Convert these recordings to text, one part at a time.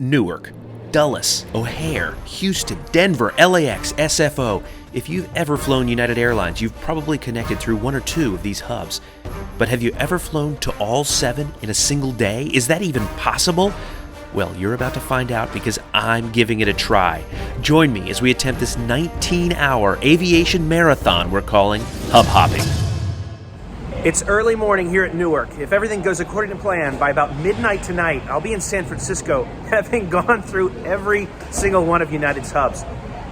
Newark, Dulles, O'Hare, Houston, Denver, LAX, SFO. If you've ever flown United Airlines, you've probably connected through one or two of these hubs. But have you ever flown to all 7 in a single day? Is that even possible? Well, you're about to find out because I'm giving it a try. Join me as we attempt this 19-hour aviation marathon we're calling hub hopping. It's early morning here at Newark. If everything goes according to plan, by about midnight tonight, I'll be in San Francisco, having gone through every single one of United's hubs.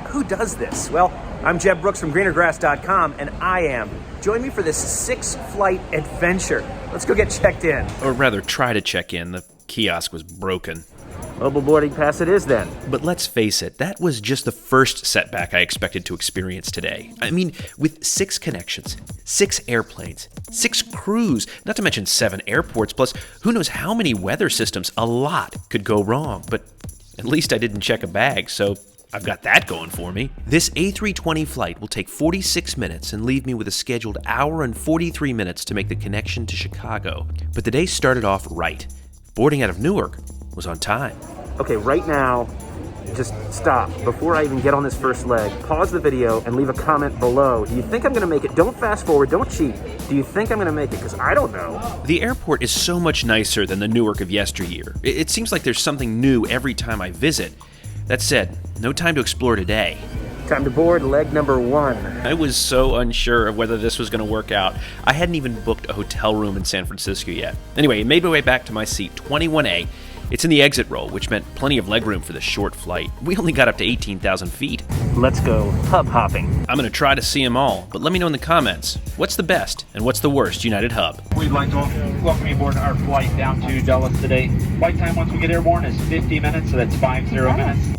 Who does this? Well, I'm Jeb Brooks from greenergrass.com, and I am. Join me for this 6-flight adventure. Let's go get checked in. Or rather, try to check in. The kiosk was broken. Mobile boarding pass it is then. But let's face it, that was just the first setback I expected to experience today. I mean, with 6 connections, 6 airplanes, 6 crews, not to mention 7 airports, plus who knows how many weather systems, a lot could go wrong. But at least I didn't check a bag, so I've got that going for me. This A320 flight will take 46 minutes and leave me with a scheduled hour and 43 minutes to make the connection to Chicago. But the day started off right. Boarding out of Newark was on time. Okay, right now, just stop. Before I even get on this first leg, pause the video and leave a comment below. Do you think I'm gonna make it? Don't fast forward, don't cheat. Do you think I'm gonna make it? Because I don't know. The airport is so much nicer than the Newark of yesteryear. It seems like there's something new every time I visit. That said, no time to explore today. Time to board leg number 1. I was so unsure of whether this was going to work out. I hadn't even booked a hotel room in San Francisco yet. Anyway, I made my way back to my seat, 21A. It's in the exit row, which meant plenty of legroom for the short flight. We only got up to 18,000 feet. Let's go hub hopping. I'm going to try to see them all, but let me know in the comments, what's the best and what's the worst United hub? We'd like to welcome you aboard our flight down to Dulles today. Flight time once we get airborne is 50 minutes, so that's 50 minutes.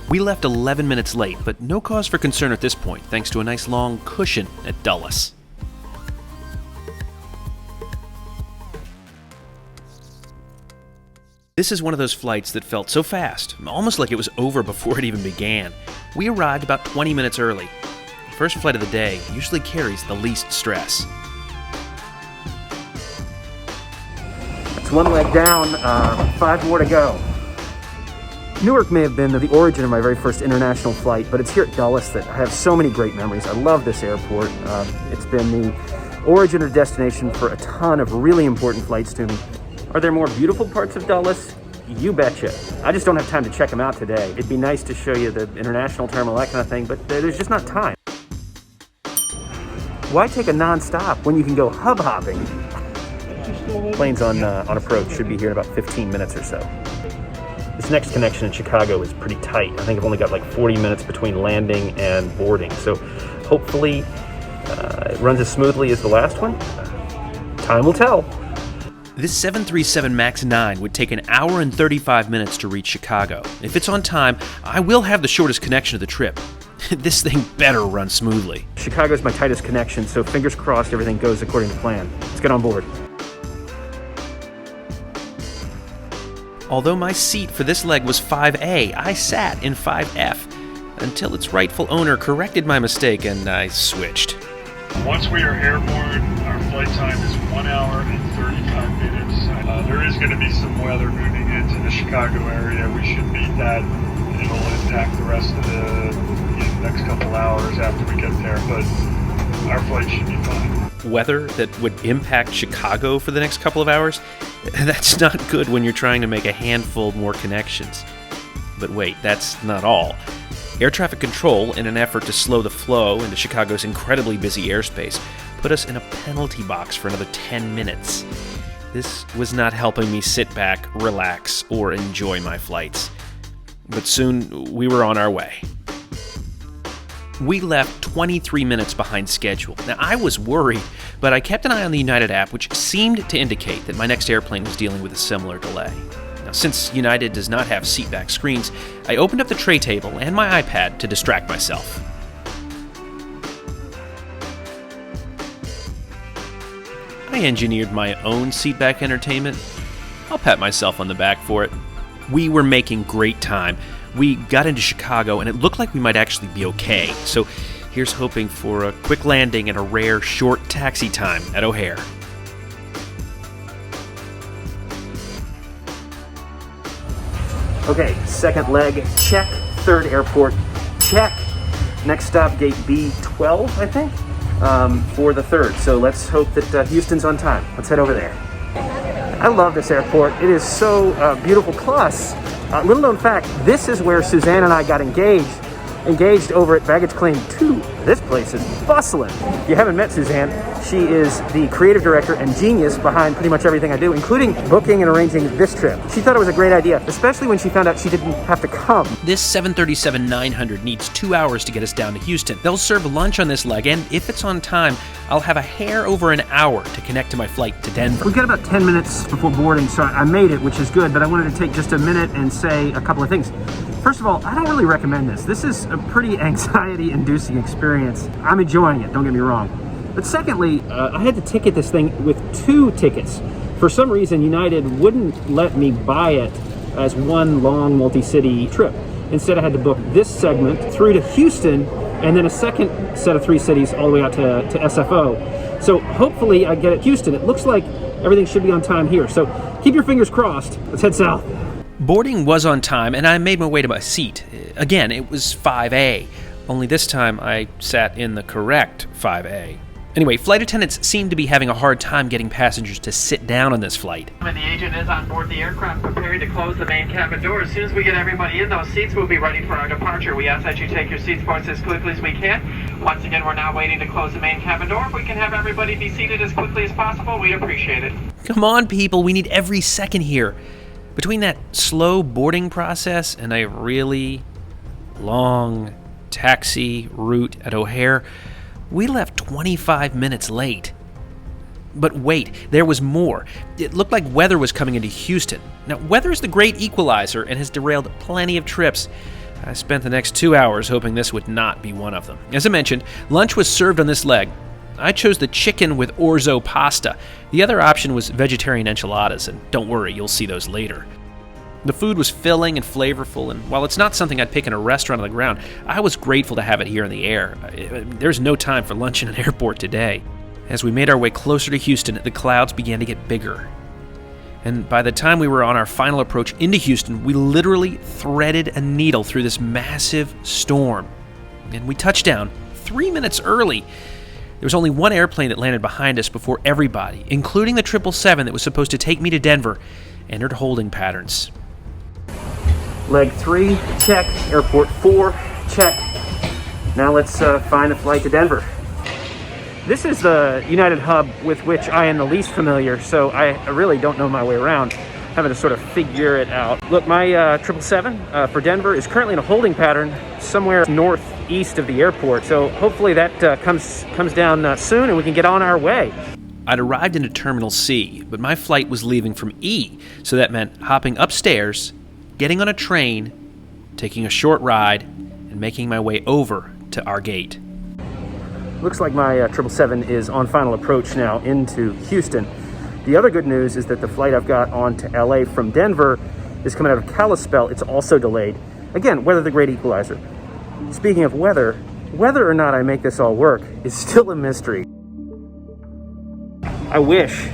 We left 11 minutes late, but no cause for concern at this point, thanks to a nice long cushion at Dulles. This is one of those flights that felt so fast, almost like it was over before it even began. We arrived about 20 minutes early. The first flight of the day usually carries the least stress. That's 1 leg down, 5 more to go. Newark may have been the origin of my very first international flight, but it's here at Dulles that I have so many great memories. I love this airport. It's been the origin or destination for a ton of really important flights to me. Are there more beautiful parts of Dulles? You betcha. I just don't have time to check them out today. It'd be nice to show you the international terminal, that kind of thing, but there's just not time. Why take a non-stop when you can go hub hopping? Planes on approach should be here in about 15 minutes or so. This next connection in Chicago is pretty tight. I think I've only got like 40 minutes between landing and boarding. So hopefully it runs as smoothly as the last one. Time will tell. This 737 MAX 9 would take an hour and 35 minutes to reach Chicago. If it's on time, I will have the shortest connection of the trip. This thing better run smoothly. Chicago's my tightest connection, so fingers crossed everything goes according to plan. Let's get on board. Although my seat for this leg was 5A, I sat in 5F until its rightful owner corrected my mistake and I switched. Once we are airborne, our flight time is 1 hour and 35 minutes. There is going to be some weather moving into the Chicago area. We should beat that. It'll impact the rest of the next couple hours after we get there, but our flight should be fine. Weather that would impact Chicago for the next couple of hours? That's not good when you're trying to make a handful more connections. But wait, that's not all. Air traffic control, in an effort to slow the flow into Chicago's incredibly busy airspace, put us in a penalty box for another 10 minutes. This was not helping me sit back, relax, or enjoy my flights. But soon, we were on our way. We left 23 minutes behind schedule. Now, I was worried, but I kept an eye on the United app, which seemed to indicate that my next airplane was dealing with a similar delay. Now, since United does not have seatback screens, I opened up the tray table and my iPad to distract myself. I engineered my own seatback entertainment. I'll pat myself on the back for it. We were making great time. We got into Chicago, and it looked like we might actually be okay. So Here's hoping for a quick landing and a rare short taxi time at O'Hare. Okay, second leg, check. Third airport, check. Next stop, gate B12, I think, for the third. So let's hope that Houston's on time. Let's head over there. I love this airport. It is so beautiful. Plus, little known fact, this is where Suzanne and I got engaged over at Baggage Claim 2. This place is bustling. If you haven't met Suzanne, she is the creative director and genius behind pretty much everything I do, including booking and arranging this trip. She thought it was a great idea, especially when she found out she didn't have to come. This 737-900 needs 2 hours to get us down to Houston. They'll serve lunch on this leg, and if it's on time, I'll have a hair over an hour to connect to my flight to Denver. We've got about 10 minutes before boarding, so I made it, which is good, but I wanted to take just a minute and say a couple of things. First of all, I don't really recommend this. This is a pretty anxiety-inducing experience. I'm enjoying it, don't get me wrong. But secondly, I had to ticket this thing with 2 tickets. For some reason, United wouldn't let me buy it as one long multi-city trip. Instead, I had to book this segment through to Houston and then a second set of 3 cities all the way out to SFO. So hopefully I get it Houston. It looks like everything should be on time here. So keep your fingers crossed. Let's head south. Boarding was on time, and I made my way to my seat. Again, it was 5A, only this time I sat in the correct 5A. Anyway, flight attendants seem to be having a hard time getting passengers to sit down on this flight. The agent is on board the aircraft preparing to close the main cabin door. As soon as we get everybody in those seats, we'll be ready for our departure. We ask that you take your seats for us as quickly as we can. Once again, we're now waiting to close the main cabin door. If we can have everybody be seated as quickly as possible, we'd appreciate it. Come on, people, we need every second here. Between that slow boarding process and a really long taxi route at O'Hare, we left 25 minutes late. But wait, there was more. It looked like weather was coming into Houston. Now, weather is the great equalizer and has derailed plenty of trips. I spent the next 2 hours hoping this would not be one of them. As I mentioned, lunch was served on this leg. I chose the chicken with orzo pasta. The other option was vegetarian enchiladas, and don't worry, you'll see those later. The food was filling and flavorful, and while it's not something I'd pick in a restaurant on the ground, I was grateful to have it here in the air. There's no time for lunch in an airport today. As we made our way closer to Houston, the clouds began to get bigger. And by the time we were on our final approach into Houston, we literally threaded a needle through this massive storm. And we touched down 3 minutes early. There was only one airplane that landed behind us before everybody, including the 777 that was supposed to take me to Denver, entered holding patterns. Leg 3, check. Airport 4, check. Now let's find a flight to Denver. This is the United hub with which I am the least familiar, so I really don't know my way around, having to sort of figure it out. Look, my 777 for Denver is currently in a holding pattern somewhere northeast of the airport, so hopefully that comes down soon and we can get on our way. I'd arrived into Terminal C, but my flight was leaving from E, so that meant hopping upstairs, getting on a train, taking a short ride, and making my way over to our gate. Looks like my 777 is on final approach now into Houston. The other good news is that the flight I've got on to LA from Denver is coming out of Kalispell. It's also delayed. Again, weather the great equalizer. Speaking of weather, whether or not I make this all work is still a mystery. I wish.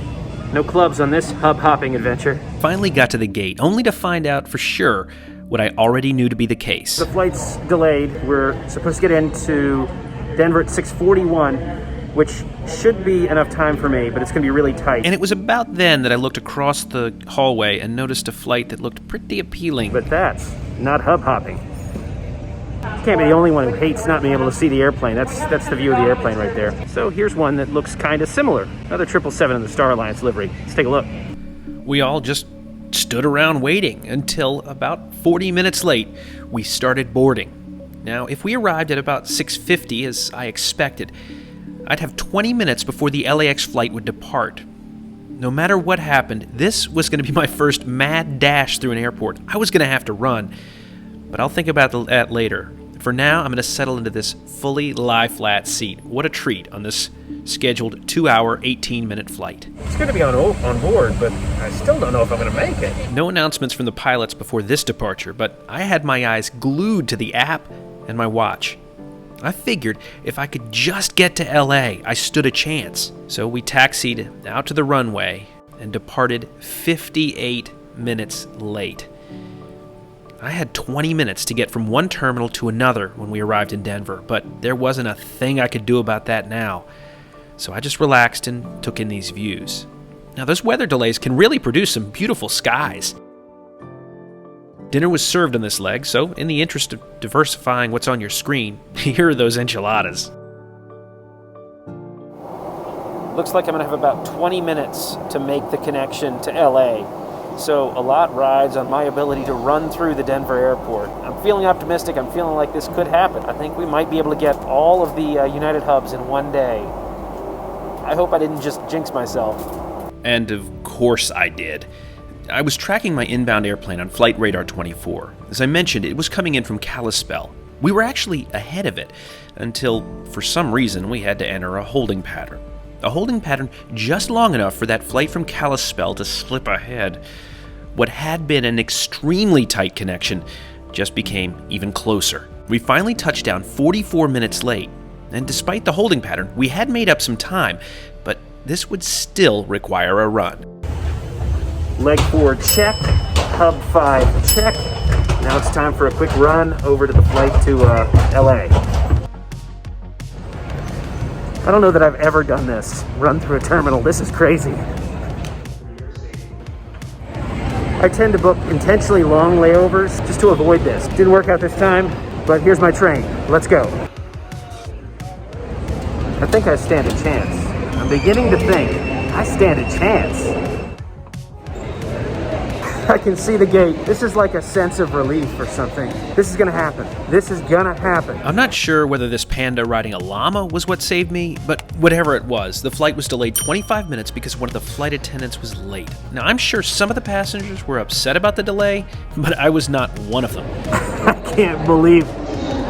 No clubs on this hub-hopping adventure. Finally got to the gate, only to find out for sure what I already knew to be the case. The flight's delayed. We're supposed to get into Denver at 6:41, which should be enough time for me, but it's going to be really tight. And it was about then that I looked across the hallway and noticed a flight that looked pretty appealing. But that's not hub-hopping. Can't be the only one who hates not being able to see the airplane. That's the view of the airplane right there. So here's one that looks kind of similar. Another 777 in the Star Alliance livery. Let's take a look. We all just stood around waiting until about 40 minutes late, we started boarding. Now, if we arrived at about 6:50, as I expected, I'd have 20 minutes before the LAX flight would depart. No matter what happened, this was going to be my first mad dash through an airport. I was going to have to run, but I'll think about that later. For now, I'm going to settle into this fully lie-flat seat. What a treat on this scheduled 2-hour, 18-minute flight. It's good to be on board, but I still don't know if I'm going to make it. No announcements from the pilots before this departure, but I had my eyes glued to the app and my watch. I figured if I could just get to LA, I stood a chance. So we taxied out to the runway and departed 58 minutes late. I had 20 minutes to get from one terminal to another when we arrived in Denver, but there wasn't a thing I could do about that now. So I just relaxed and took in these views. Now, those weather delays can really produce some beautiful skies. Dinner was served on this leg, so in the interest of diversifying what's on your screen, here are those enchiladas. Looks like I'm going to have about 20 minutes to make the connection to LA, so a lot rides on my ability to run through the Denver airport. I'm feeling optimistic. I'm feeling like this could happen. I think we might be able to get all of the United hubs in one day. I hope I didn't just jinx myself. And of course I did. I was tracking my inbound airplane on Flight Radar 24. As I mentioned, it was coming in from Kalispell. We were actually ahead of it, until, for some reason, we had to enter a holding pattern. A holding pattern just long enough for that flight from Kalispell to slip ahead. What had been an extremely tight connection just became even closer. We finally touched down 44 minutes late, and despite the holding pattern, we had made up some time, but this would still require a run. Leg 4 check, hub 5 check. Now it's time for a quick run over to the flight to LA. I don't know that I've ever done this, run through a terminal. This is crazy. I tend to book intentionally long layovers just to avoid this. Didn't work out this time, but here's my train. Let's go. I think I stand a chance. I'm beginning to think I stand a chance. I can see the gate. This is like a sense of relief or something. This is gonna happen. This is gonna happen. I'm not sure whether this panda riding a llama was what saved me, but whatever it was, the flight was delayed 25 minutes because one of the flight attendants was late. Now, I'm sure some of the passengers were upset about the delay, but I was not one of them. I can't believe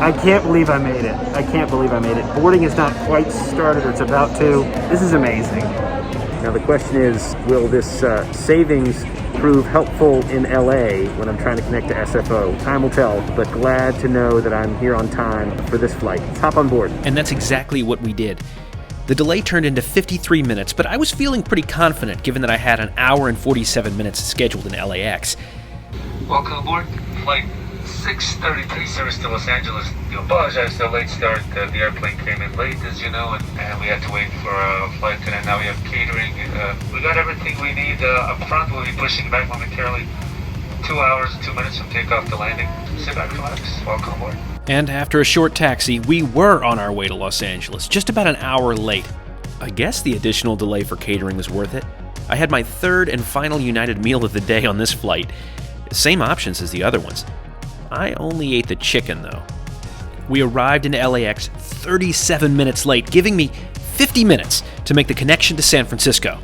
I made it. I can't believe I made it. Boarding is not quite started, or it's about to. This is amazing. Now the question is, will this savings prove helpful in LA when I'm trying to connect to SFO? Time will tell, but glad to know that I'm here on time for this flight. Let's hop on board. And that's exactly what we did. The delay turned into 53 minutes, but I was feeling pretty confident given that I had an hour and 47 minutes scheduled in LAX. Welcome aboard. Flight 633 service to Los Angeles. We apologize for the late start. The airplane came in late, as you know, and we had to wait for a flight attendant. Now we have catering. We got everything we need up front. We'll be pushing back momentarily. 2 hours and 2 minutes from takeoff to landing. Sit back, relax. Welcome aboard. And after a short taxi, we were on our way to Los Angeles, just about an hour late. I guess the additional delay for catering was worth it. I had my third and final United meal of the day on this flight. Same options as the other ones. I only ate the chicken, though. We arrived in LAX 37 minutes late, giving me 50 minutes to make the connection to San Francisco.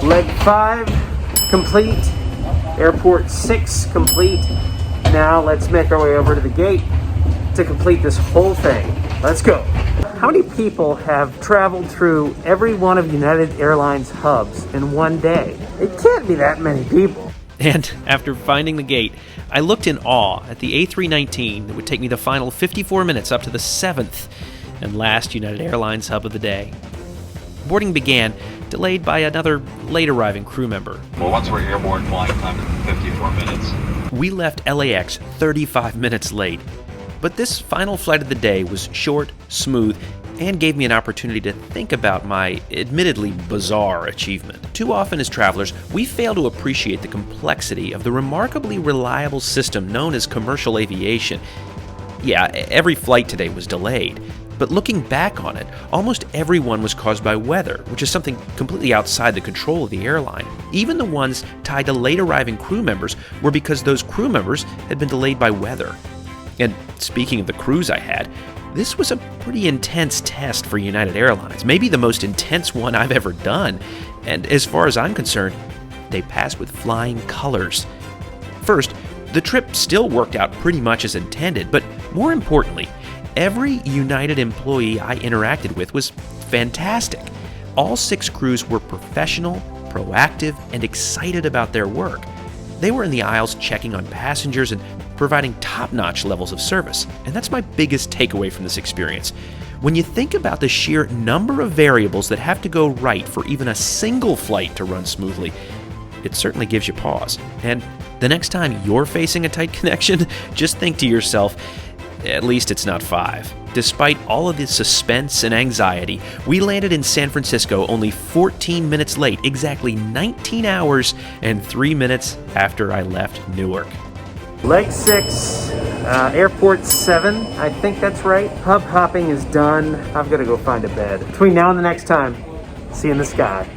Leg 5 complete. Airport 6 complete. Now let's make our way over to the gate to complete this whole thing. Let's go. How many people have traveled through every one of United Airlines hubs in one day? It can't be that many people. And after finding the gate, I looked in awe at the A319 that would take me the final 54 minutes up to the 7th and last United Airlines hub of the day. Boarding began, delayed by another late-arriving crew member. Well, once we're airborne, flying time is 54 minutes. We left LAX 35 minutes late, but this final flight of the day was short, smooth, and gave me an opportunity to think about my admittedly bizarre achievement. Too often as travelers, we fail to appreciate the complexity of the remarkably reliable system known as commercial aviation. Yeah, every flight today was delayed, but looking back on it, almost every one was caused by weather, which is something completely outside the control of the airline. Even the ones tied to late arriving crew members were because those crew members had been delayed by weather. And speaking of the crews I had, this was a pretty intense test for United Airlines, maybe the most intense one I've ever done, and as far as I'm concerned, they passed with flying colors. First, the trip still worked out pretty much as intended, but more importantly, every United employee I interacted with was fantastic. All 6 crews were professional, proactive, and excited about their work. They were in the aisles checking on passengers and providing top-notch levels of service. And that's my biggest takeaway from this experience. When you think about the sheer number of variables that have to go right for even a single flight to run smoothly, it certainly gives you pause. And the next time you're facing a tight connection, just think to yourself, at least it's not 5. Despite all of the suspense and anxiety, we landed in San Francisco only 14 minutes late, exactly 19 hours and 3 minutes after I left Newark. Leg 6, airport 7, I think that's right. Hub hopping is done. I've got to go find a bed. Between now and the next time, see you in the sky.